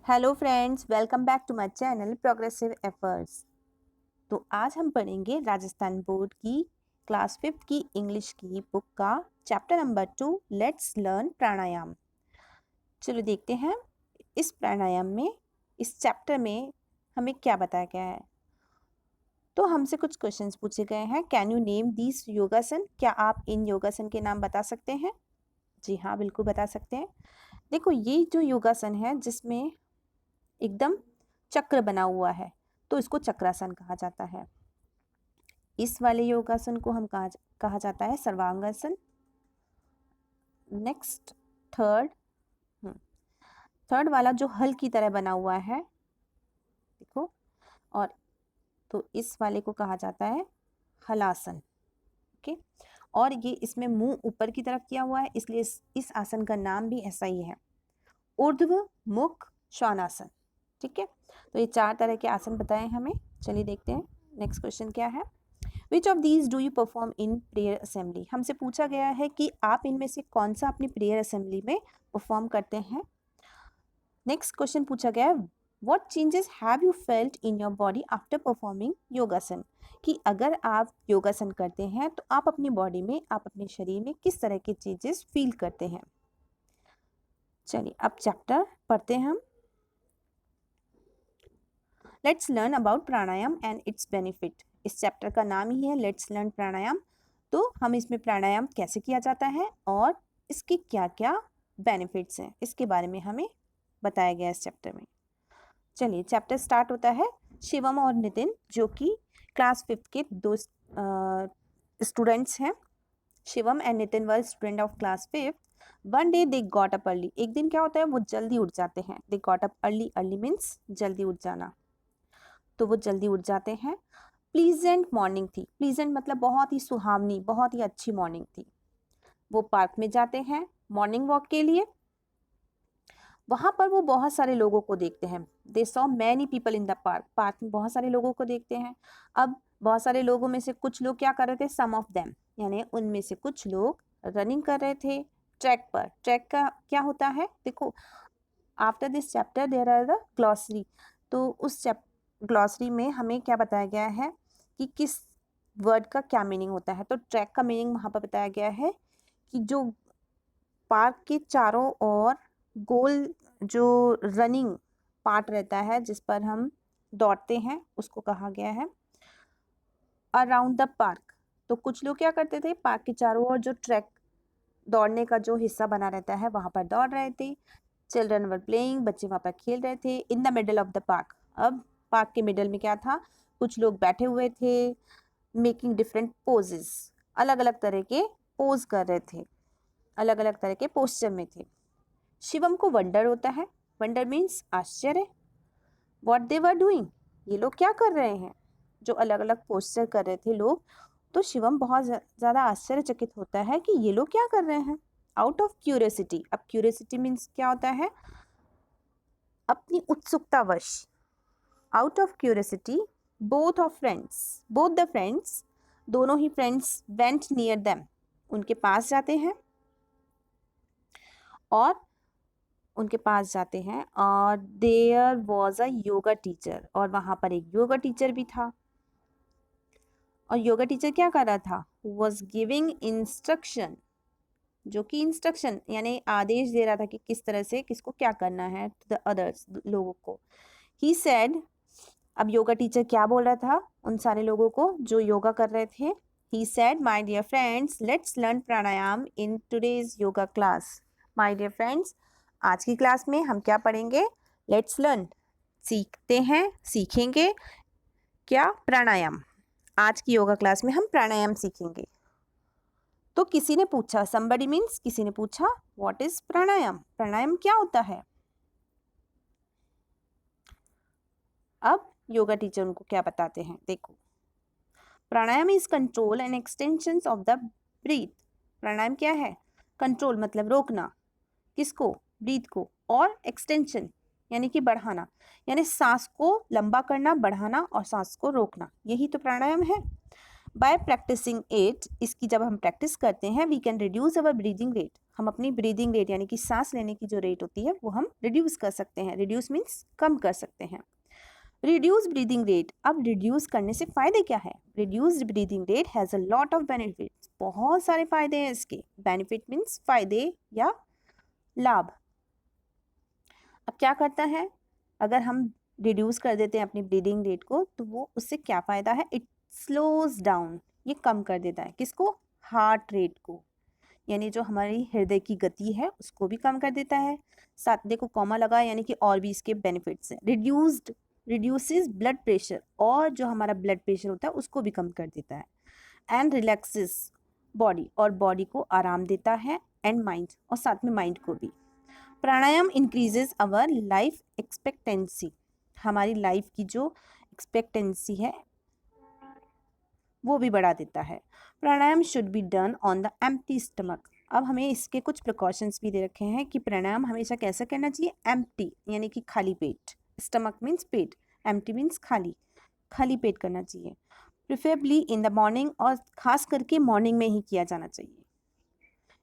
Hello friends, welcome back to my channel progressive efforts. तो आज हम पढ़ेंगे राजस्थान बोर्ड की क्लास 5th की इंग्लिश की बुक का चैप्टर नंबर 2 लेट्स लर्न प्राणायाम। चलो देखते हैं इस प्राणायाम में, इस चैप्टर में हमें क्या बताया गया है। तो हमसे कुछ क्वेश्चंस पूछे गए हैं। कैन यू नेम दिस योगासन? क्या आप इन योगासन के नाम बता सकते हैं? जी हाँ, बिल्कुल बता सकते हैं। देखो, ये जो योगासन है जिसमें एकदम चक्र बना हुआ है, तो इसको चक्रासन कहा जाता है। इस वाले योगासन को हम कहा जाता है सर्वांगासन। नेक्स्ट थर्ड थर्ड वाला जो हल की तरह बना हुआ है, देखो, और तो इस वाले को कहा जाता है हलासन। ओके, और ये इसमें मुंह ऊपर की तरफ किया हुआ है, इसलिए इस आसन का नाम भी ऐसा ही है, ऊर्ध्व मुख श्वानासन। ठीक है, तो ये 4 तरह के आसन बताए हमें। चलिए देखते हैं नेक्स्ट क्वेश्चन क्या है। Which of these do you perform in prayer assembly? हमसे पूछा गया है कि आप इनमें से कौन सा अपनी प्रेयर असेंबली में परफॉर्म करते हैं। नेक्स्ट क्वेश्चन पूछा गया है, what changes have you felt in your body after performing योगासन? कि अगर आप योगासन करते हैं तो आप अपनी बॉडी में, आप अपने शरीर में किस तरह के चेंजेस फील करते हैं। चलिए अब चैप्टर पढ़ते हैं हम। Let's learn about pranayama and it's benefit. इस चैप्टर का नाम ही है लेट्स लर्न प्राणायाम। तो हम इसमें प्राणायाम कैसे किया जाता है और इसके क्या क्या बेनिफिट्स हैं, इसके बारे में हमें बताया गया इस चैप्टर में। चलिए चैप्टर स्टार्ट होता है। शिवम और नितिन, जो कि क्लास 5th के दो स्टूडेंट्स हैं। Shivam and Nitin were student of class 5th। One day they got up early. एक दिन क्या होता है, वो जल्दी उठ जाते हैं। They got up early, early means जल्दी उठ जाना, तो वो जल्दी उठ जाते हैं। प्लीजेंट मॉर्निंग थी। प्लीजेंट मतलब बहुत ही सुहावनी, बहुत ही अच्छी मॉर्निंग थी। वो पार्क में जाते हैं मॉर्निंग वॉक के लिए। वहां पर वो बहुत सारे लोगों को देखते हैं। They saw many people in the park. Park में बहुत सारे लोगों को देखते हैं। अब बहुत सारे लोगों में से कुछ लोग क्या कर रहे थे, सम ऑफ देम, यानी उनमें से कुछ लोग रनिंग कर रहे थे ट्रैक पर। ट्रैक का क्या होता है, देखो, after this chapter there are the glossary. तो उस ग्लॉसरी में हमें क्या बताया गया है कि किस वर्ड का क्या मीनिंग होता है। तो ट्रैक का मीनिंग वहाँ पर बताया गया है कि जो पार्क के चारों ओर गोल जो रनिंग पार्ट रहता है जिस पर हम दौड़ते हैं, उसको कहा गया है अराउंड द पार्क। तो कुछ लोग क्या करते थे, पार्क के चारों ओर जो ट्रैक दौड़ने का जो हिस्सा बना रहता है वहां पर दौड़ रहे थे। चिल्ड्रन वर प्लेइंग, बच्चे वहां पर खेल रहे थे। In the middle of the park, अब पार्क के मिडल में क्या था, कुछ लोग बैठे हुए थे। मेकिंग डिफरेंट पोजेस, अलग अलग तरह के पोज कर रहे थे, अलग अलग तरह के पोस्चर में थे। शिवम को वंडर होता है। वंडर मीन्स आश्चर्य। व्हाट दे वर डूइंग, ये लोग क्या कर रहे हैं, जो अलग अलग पोस्चर कर रहे थे लोग। तो शिवम बहुत ज़्यादा आश्चर्यचकित होता है कि ये लोग क्या कर रहे हैं। आउट ऑफ क्यूरियोसिटी, अब क्यूरियोसिटी मीन्स क्या होता है, अपनी उत्सुकतावश। Out of curiosity both the friends, दोनों ही फ्रेंड्स वेंट नियर देम, उनके पास जाते हैं और और there was a yoga teacher, और वहां पर एक योगा टीचर भी था। और योगा टीचर क्या कर रहा था, वॉज गिविंग इंस्ट्रक्शन, जो कि इंस्ट्रक्शन यानी आदेश दे रहा था कि किस तरह से किसको क्या करना है, टू द अदर्स, लोगों को। ही सेड, अब योगा टीचर क्या बोल रहा था उन सारे लोगों को जो योगा कर रहे थे। He said, my dear friends, let's learn pranayama in today's yoga class. My dear friends, आज की क्लास में हम क्या पढ़ेंगे, लेट्स लर्न, सीखते हैं, सीखेंगे क्या, प्राणायाम। आज की योगा क्लास में हम प्राणायाम सीखेंगे। तो किसी ने पूछा, somebody मीन्स किसी ने पूछा, व्हाट इज प्राणायाम, प्राणायाम क्या होता है। अब योगा टीचर उनको क्या बताते हैं, देखो, pranayama is control and extension of the breath. Pranayama क्या है, कंट्रोल मतलब रोकना, किसको, ब्रीथ को, और एक्सटेंशन यानी कि बढ़ाना, यानी सांस को लंबा करना, बढ़ाना, और सांस को रोकना, यही तो प्राणायाम है। बाय प्रैक्टिसिंग इट, इसकी जब हम प्रैक्टिस करते हैं, we can reduce our breathing rate, हम अपनी ब्रीदिंग रेट यानी कि सांस लेने की जो रेट होती है वो हम रिड्यूस कर सकते हैं। रिड्यूस मीन्स कम कर सकते हैं। रिड्यूस ब्रीदिंग रेट, अब रिड्यूस करने से फायदे क्या है? Reduced breathing rate has a lot of benefits, बहुत सारे फायदे हैं इसके। बेनिफिट मीन्स फायदे या लाभ। अब क्या करता है, अगर हम रिड्यूस कर देते हैं अपनी ब्रीदिंग रेट को, तो वो उससे क्या फ़ायदा है? इट स्लोज डाउन, ये कम कर देता है किसको? हार्ट रेट को, यानी जो हमारी हृदय की गति है उसको भी कम कर देता है। साथ देखो कॉमा लगा, यानी कि और भी इसके बेनिफिट्स हैं। रिड्यूसेस ब्लड प्रेशर, और जो हमारा ब्लड प्रेशर होता है उसको भी कम कर देता है। एंड रिलैक्सेस बॉडी, और बॉडी को आराम देता है। एंड माइंड, और साथ में माइंड को भी। Pranayama increases our life expectancy, हमारी लाइफ की जो एक्सपेक्टेंसी है वो भी बढ़ा देता है। Pranayama should be done on the empty stomach, अब हमें इसके कुछ प्रिकॉशंस भी दे रखे हैं कि प्राणायाम हमेशा कैसा करना चाहिए? एम्प्टी, यानी कि खाली पेट। स्टमक मीन्स पेट, एम्प्टी मीन्स खाली, खाली पेट करना चाहिए। प्रिफरेबली इन द मॉर्निंग, और खास करके मॉर्निंग में ही किया जाना चाहिए।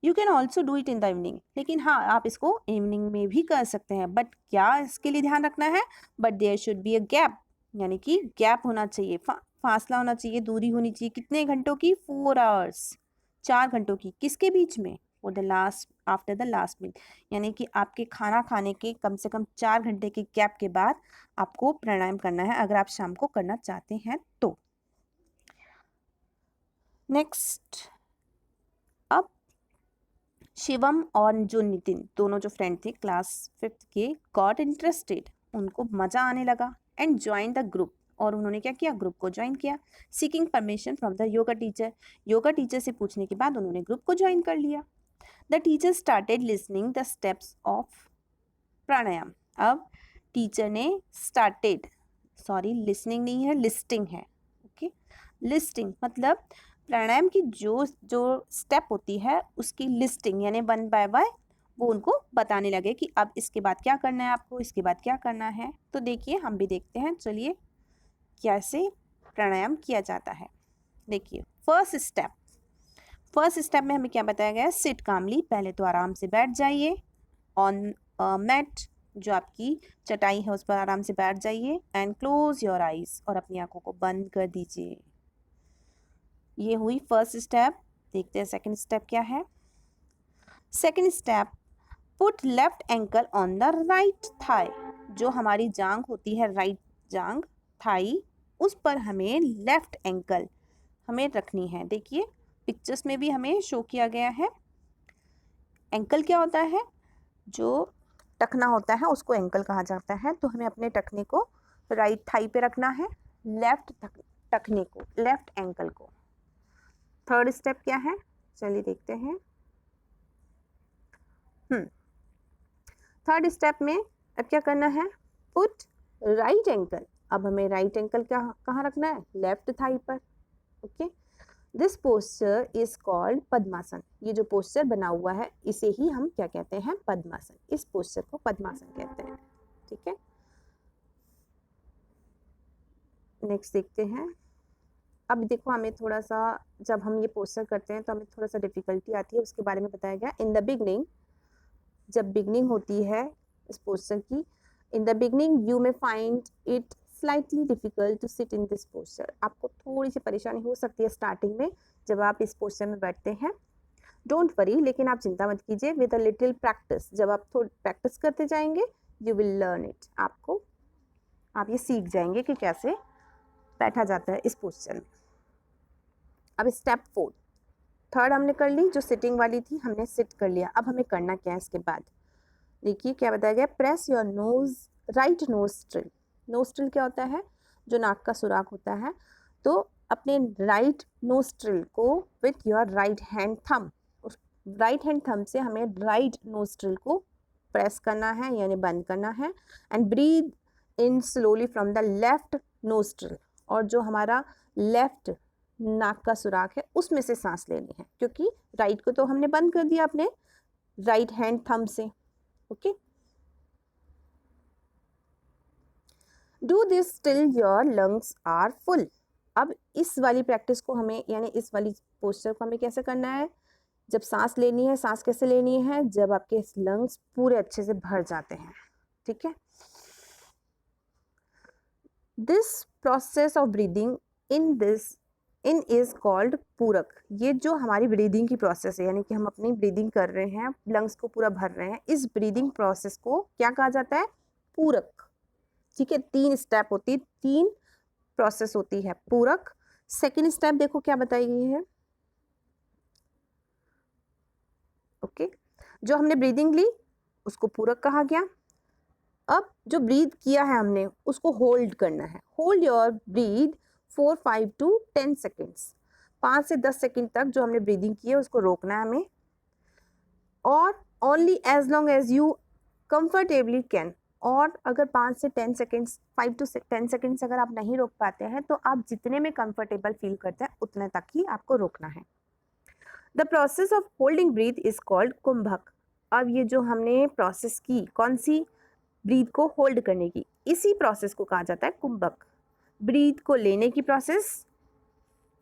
You can also do it in the evening, लेकिन हाँ आप इसको इवनिंग में भी कर सकते हैं, बट क्या इसके लिए ध्यान रखना है? But there should be a gap, यानी कि गैप होना चाहिए, फासला होना चाहिए, दूरी होनी चाहिए। कितने घंटों की? 4 आवर्स, 4 घंटों की। किसके बीच में? For the last, after the last mile, यानी कि आपके खाना खाने के कम से कम 4 घंटे के गैप के बाद आपको प्राणायाम करना है, अगर आप शाम को करना चाहते हैं तो। नेक्स्ट, अब शिवम और जो नितिन, दोनों जो फ्रेंड थे क्लास 5th के, गॉट इंटरेस्टेड, उनको मज़ा आने लगा। एंड ज्वाइन द ग्रुप, और उन्होंने क्या किया? ग्रुप को ज्वाइन किया। Seeking permission from the yoga teacher, yoga teacher से पूछने के बाद उन्होंने ग्रुप को ज्वाइन कर लिया। The teacher started listening the steps of pranayama, अब टीचर ने स्टार्टेड, सॉरी लिसनिंग नहीं है, लिस्टिंग है, ओके। लिस्टिंग मतलब प्राणायाम की जो जो स्टेप होती है उसकी लिस्टिंग, यानी 1 बाय 1 वो उनको बताने लगे कि अब इसके बाद क्या करना है आपको, इसके बाद क्या करना है। तो देखिए हम भी देखते हैं, चलिए कैसे प्राणायाम किया जाता है। देखिए फर्स्ट स्टेप में हमें क्या बताया गया है? सिट कामली, पहले तो आराम से बैठ जाइए ऑन मैट, जो आपकी चटाई है उस पर आराम से बैठ जाइए। एंड क्लोज योर आइज, और अपनी आंखों को बंद कर दीजिए। ये हुई फर्स्ट स्टेप। देखते हैं सेकंड स्टेप क्या है। Second step, put left ankle on the right thigh, जो हमारी जांग होती है, राइट जांग, थाई, उस पर हमें लेफ्ट एंकल हमें रखनी है। देखिए पिक्चर्स में भी हमें शो किया गया है। एंकल क्या होता है? जो टखना होता है उसको एंकल कहा जाता है। तो हमें अपने टखने को राइट थाई पे रखना है, लेफ्ट टखने को, लेफ्ट एंकल को। थर्ड स्टेप क्या है? चलिए देखते हैं। थर्ड स्टेप में अब क्या करना है? पुट राइट एंकल, अब हमें राइट एंकल कहाँ रखना है? लेफ्ट थाई पर, okay. This posture is called padmasana, ये जो पोस्चर बना हुआ है इसे ही हम क्या कहते हैं? पद्मासन। इस पोस्चर को पद्मासन कहते हैं, ठीक है। नेक्स्ट देखते हैं। अब देखो हमें थोड़ा सा, जब हम ये पोस्चर करते हैं तो हमें थोड़ा सा डिफिकल्टी आती है, उसके बारे में बताया गया। इन द बिगनिंग, जब बिगनिंग होती है इस पोस्चर की, in the beginning you may find it slightly difficult to sit in this posture, आपको थोड़ी सी परेशानी हो सकती है स्टार्टिंग में जब आप इस पोस्चर में बैठते हैं। डोंट वरी, लेकिन आप चिंता मत कीजिए। विद अ लिटिल प्रैक्टिस, जब आप थोड़ी प्रैक्टिस करते जाएंगे, यू विल लर्न इट, आप ये सीख जाएंगे कि कैसे बैठा जाता है इस पोस्चर में। अब स्टेप 4, थर्ड हमने कर ली, जो सिटिंग वाली थी हमने सिट कर लिया। अब हमें करना क्या है इसके बाद? देखिए क्या बताया गया। Press your nose, right nostril, nostril क्या होता है? जो नाक का सुराख होता है। तो अपने राइट नोस्ट्रिल को with your right hand thumb, उस राइट हैंड थंब से हमें राइट नोस्ट्रिल को प्रेस करना है, यानी बंद करना है। And breathe in slowly from the left nostril, और जो हमारा लेफ्ट नाक का सुराख है उसमें से सांस लेनी है, क्योंकि राइट को तो हमने बंद कर दिया अपने राइट हैंड थंब से, okay. Do this till your lungs are full, अब इस वाली प्रैक्टिस को हमें, यानी इस वाली पोस्चर को हमें कैसे करना है, जब सांस लेनी है, सांस कैसे लेनी है, जब आपके लंग्स पूरे अच्छे से भर जाते हैं, ठीक है। This process of breathing in is called पूरक। ये जो हमारी ब्रीदिंग की प्रोसेस है, यानी कि हम अपनी ब्रीदिंग कर रहे हैं, लंग्स को पूरा भर रहे हैं, इस ब्रीदिंग प्रोसेस को क्या कहा जाता है, पूरक, ठीक है। 3 स्टेप होती है, 3 प्रोसेस होती है पूरक। सेकेंड स्टेप देखो क्या बताई गई है, ओके। जो हमने ब्रीदिंग ली उसको पूरक कहा गया। अब जो ब्रीथ किया है हमने उसको होल्ड करना है। Hold your breathe for 5 to 10 seconds. 5 से 10 सेकेंड तक जो हमने ब्रीदिंग की है उसको रोकना है हमें, और only as long as you comfortably can. और अगर 5 से 10 सेकेंड्स, 5 to 10 सेकेंड्स अगर आप नहीं रोक पाते हैं तो आप जितने में कंफर्टेबल फील करते हैं उतने तक ही आपको रोकना है। The process of holding breath is called kumbhaka. अब ये जो हमने प्रोसेस की, कौन सी, ब्रीथ को होल्ड करने की, इसी प्रोसेस को कहा जाता है कुंभक। ब्रीथ को लेने की प्रोसेस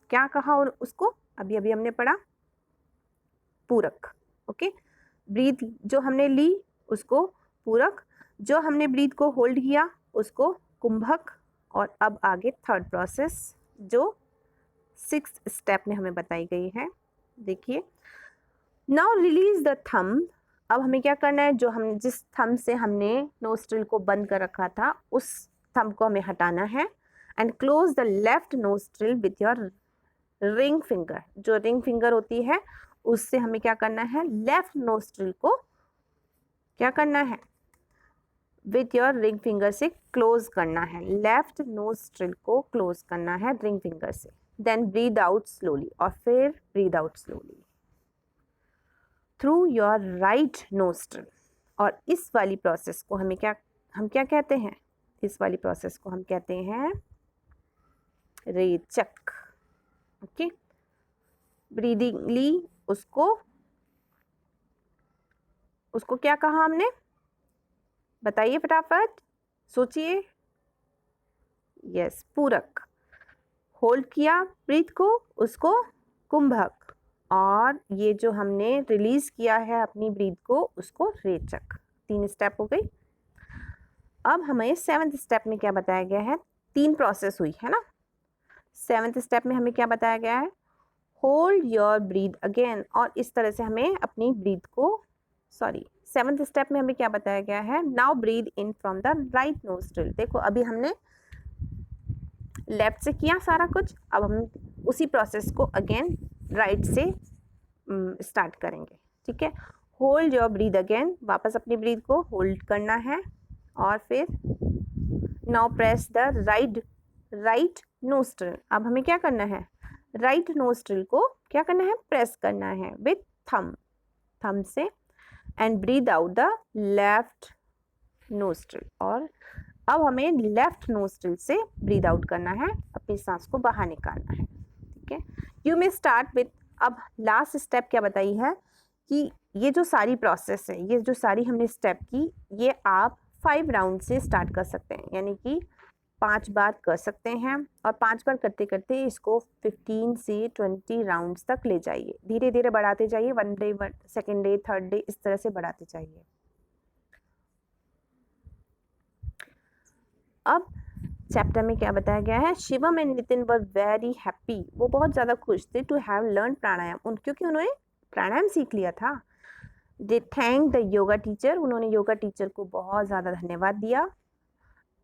क्या कहा, और उसको अभी अभी हमने पढ़ा, पूरक, ओके। ब्रीथ जो हमने ली उसको पूरक, जो हमने ब्रीथ को होल्ड किया उसको कुंभक। और अब आगे थर्ड प्रोसेस जो 6th स्टेप में हमें बताई गई है, देखिए। Now release the thumb. अब हमें क्या करना है, जो हम जिस थंब से हमने नोस्ट्रिल को बंद कर रखा था उस थंब को हमें हटाना है। And close the left nostril with your ring finger. जो रिंग फिंगर होती है उससे हमें क्या करना है, लेफ्ट नोस्ट्रिल को क्या करना है, विथ योर रिंग फिंगर से क्लोज करना है। लेफ्ट नोस्ट्रिल को क्लोज करना है रिंग फिंगर से। देन ब्रीद आउट स्लोली, और फिर breathe out slowly through your right nostril. और इस वाली प्रोसेस को हम क्या कहते हैं, इस वाली प्रोसेस को हम कहते हैं रेचक, ओके। ब्रीदिंग ली, उसको क्या कहा हमने, बताइए फटाफट, सोचिए। यस, पूरक। होल्ड किया ब्रीथ को, उसको कुंभक। और ये जो हमने रिलीज किया है अपनी ब्रीथ को उसको रेचक। 3 स्टेप हो गई। अब हमें 7th स्टेप में क्या बताया गया है, 3 प्रोसेस हुई है ना। 7th स्टेप में हमें क्या बताया गया है, होल्ड योर ब्रीथ अगेन। और इस तरह से हमें अपनी ब्रीथ को, 7th स्टेप में हमें क्या बताया गया है, now breathe in from the right nostril. देखो अभी हमने लेफ्ट से किया सारा कुछ, अब हम उसी प्रोसेस को अगेन राइट से स्टार्ट करेंगे, ठीक है। होल्ड योर ब्रीथ अगेन, वापस अपनी ब्रीथ को होल्ड करना है। और फिर now press the right nostril. अब हमें क्या करना है, राइट नोस्ट्रिल को क्या करना है, प्रेस करना है विथ थंब से। And breathe out the left nostril. और अब हमें लेफ्ट नोस्ट्रिल से ब्रीथ आउट करना है, अपनी सांस को बाहर निकालना है, ठीक है। यू मे स्टार्ट विथ, अब लास्ट स्टेप क्या बताई है कि ये जो सारी प्रोसेस है, ये जो सारी हमने स्टेप की, ये आप 5 राउंड से स्टार्ट कर सकते हैं, यानी कि 5 बार कर सकते हैं। और 5 बार करते करते इसको 15 से 20 राउंड्स तक ले जाइए, धीरे धीरे बढ़ाते जाइए, 1 day, 2nd day, 3rd day, इस तरह से बढ़ाते जाइए। अब चैप्टर में क्या बताया गया है, Shivam and Nitin were very happy. वो बहुत ज़्यादा खुश थे टू हैव लर्न प्राणायाम, क्योंकि उन्होंने प्राणायाम सीख लिया था। They thank the yoga teacher, उन्होंने योगा टीचर को बहुत ज़्यादा धन्यवाद दिया।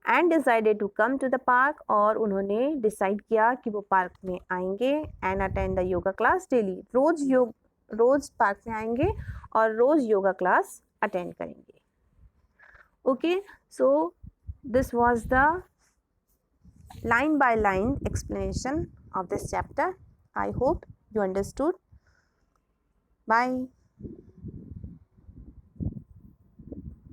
And decided to come to the park, और उन्होंने डिसाइड किया कि वो पार्क में आएंगे। And attend the yoga class daily, रोज़ पार्क में आएंगे और रोज़ योगा क्लास अटेंड करेंगे, okay. So this was the line by line explanation of this chapter. I hope you understood. Bye.